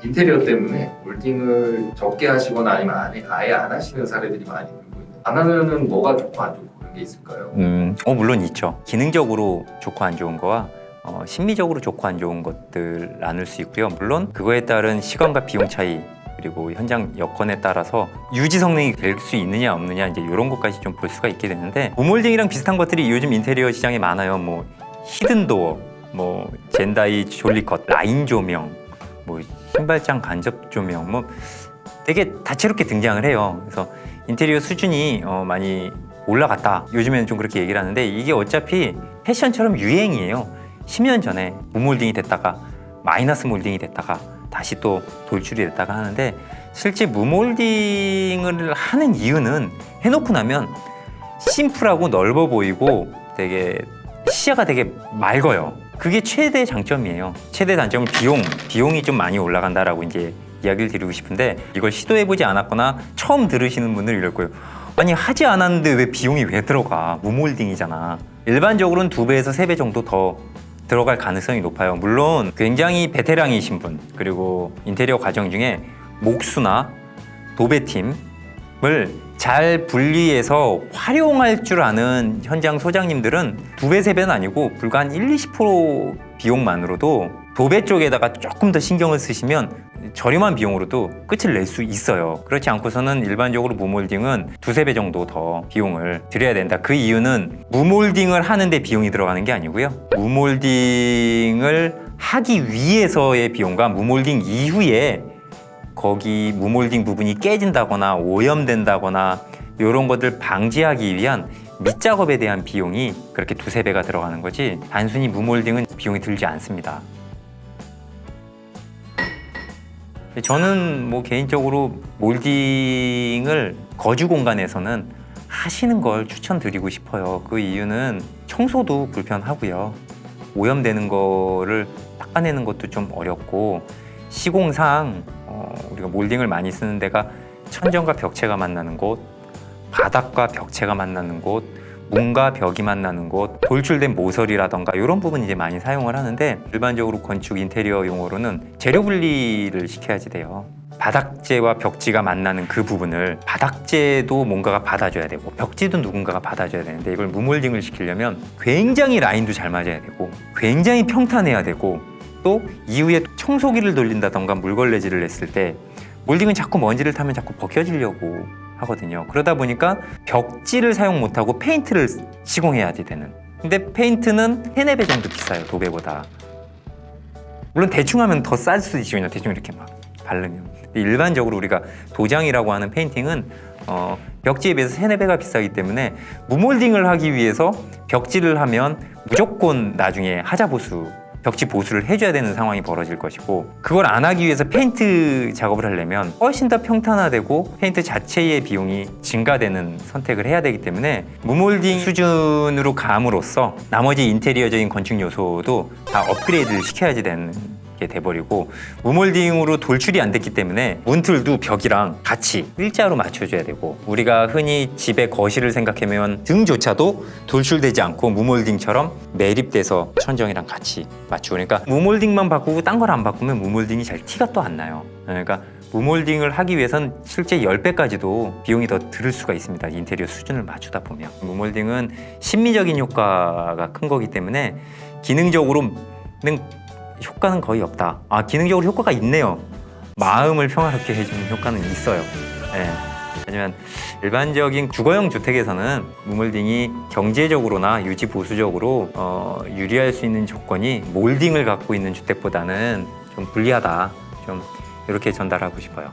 인테리어 때문에 몰딩을 적게 하시거나 아니면 아예 안 하시는 사례들이 많이 늘고 있는데 안 하면은 뭐가 좋고 안 좋고 그런 게 있을까요? 물론 있죠. 기능적으로 좋고 안 좋은 거와 심미적으로 좋고 안 좋은 것들 나눌 수 있고요. 물론 그거에 따른 시간과 비용 차이 그리고 현장 여건에 따라서 유지 성능이 될 수 있느냐 없느냐 이제 이런 것까지 좀 볼 수가 있게 되는데 무몰딩이랑 비슷한 것들이 요즘 인테리어 시장에 많아요. 뭐 히든도어, 뭐 젠다이 졸리컷, 라인 조명, 뭐 신발장 간접 조명, 뭐 되게 다채롭게 등장을 해요. 그래서 인테리어 수준이 많이 올라갔다. 요즘에는 좀 그렇게 얘기를 하는데 이게 어차피 패션처럼 유행이에요. 10년 전에 무몰딩이 됐다가 마이너스 몰딩이 됐다가 다시 또 돌출이 됐다가 하는데 실제 무몰딩을 하는 이유는 해놓고 나면 심플하고 넓어 보이고 되게 시야가 되게 맑아요. 그게 최대 장점이에요. 최대 단점은 비용이 좀 많이 올라간다라고 이제 이야기를 드리고 싶은데 이걸 시도해보지 않았거나 처음 들으시는 분들 이럴 거예요. 아니 하지 않았는데 왜 비용이 왜 들어가? 무몰딩이잖아. 일반적으로는 2배에서 3배 정도 더 들어갈 가능성이 높아요. 물론 굉장히 베테랑이신 분 그리고 인테리어 과정 중에 목수나 도배팀을 잘 분리해서 활용할 줄 아는 현장 소장님들은 2배, 3배는 아니고 불과 한 1-20% 비용만으로도 도배 쪽에다가 조금 더 신경을 쓰시면 저렴한 비용으로도 끝을 낼 수 있어요. 그렇지 않고서는 일반적으로 무몰딩은 2-3배 정도 더 비용을 들여야 된다. 그 이유는 무몰딩을 하는데 비용이 들어가는 게 아니고요. 무몰딩을 하기 위해서의 비용과 무몰딩 이후에 거기 무몰딩 부분이 깨진다거나 오염된다거나 이런 것들 방지하기 위한 밑작업에 대한 비용이 그렇게 2-3배가 들어가는 거지 단순히 무몰딩은 비용이 들지 않습니다. 저는 뭐 개인적으로 몰딩을 거주 공간에서는 하시는 걸 추천드리고 싶어요. 그 이유는 청소도 불편하고요. 오염되는 거를 닦아내는 것도 좀 어렵고 시공상 우리가 몰딩을 많이 쓰는 데가 천정과 벽체가 만나는 곳, 바닥과 벽체가 만나는 곳, 문과 벽이 만나는 곳, 돌출된 모서리라던가 이런 부분 이제 많이 사용을 하는데 일반적으로 건축 인테리어 용어로는 재료 분리를 시켜야지 돼요. 바닥재와 벽지가 만나는 그 부분을 바닥재도 뭔가가 받아줘야 되고 벽지도 누군가가 받아줘야 되는데 이걸 무몰딩을 시키려면 굉장히 라인도 잘 맞아야 되고 굉장히 평탄해야 되고 또 이후에 청소기를 돌린다던가 물걸레질을 했을 때 몰딩은 자꾸 먼지를 타면 자꾸 벗겨지려고 하거든요. 그러다 보니까 벽지를 사용 못하고 페인트를 시공해야 되는. 근데 페인트는 3-4배 정도 비싸요. 도배보다. 물론 대충 하면 더 쌀 수도 있죠. 그냥 대충 이렇게 막 바르면. 근데 일반적으로 우리가 도장이라고 하는 페인팅은 벽지에 비해서 3-4배가 비싸기 때문에 무몰딩을 하기 위해서 벽지를 하면 무조건 나중에 하자 보수 벽지 보수를 해줘야 되는 상황이 벌어질 것이고 그걸 안 하기 위해서 페인트 작업을 하려면 훨씬 더 평탄화되고 페인트 자체의 비용이 증가되는 선택을 해야 되기 때문에 무몰딩 수준으로 감으로써 나머지 인테리어적인 건축 요소도 다 업그레이드를 시켜야지 되는 게 돼버리고 무몰딩으로 돌출이 안 됐기 때문에 문틀도 벽이랑 같이 일자로 맞춰줘야 되고 우리가 흔히 집의 거실을 생각하면 등조차도 돌출되지 않고 무몰딩처럼 매립돼서 천정이랑 같이 맞추고 그러니까 무몰딩만 바꾸고 딴 걸 안 바꾸면 무몰딩이 잘 티가 또 안 나요. 그러니까 무몰딩을 하기 위해선 실제 10배까지도 비용이 더 들을 수가 있습니다. 인테리어 수준을 맞추다 보면 무몰딩은 심미적인 효과가 큰 거기 때문에 기능적으로는 효과는 거의 없다. 기능적으로 효과가 있네요. 마음을 평화롭게 해주는 효과는 있어요. 네. 하지만 일반적인 주거용 주택에서는 무몰딩이 경제적으로나 유지 보수적으로 유리할 수 있는 조건이 몰딩을 갖고 있는 주택보다는 좀 불리하다. 좀 이렇게 전달하고 싶어요.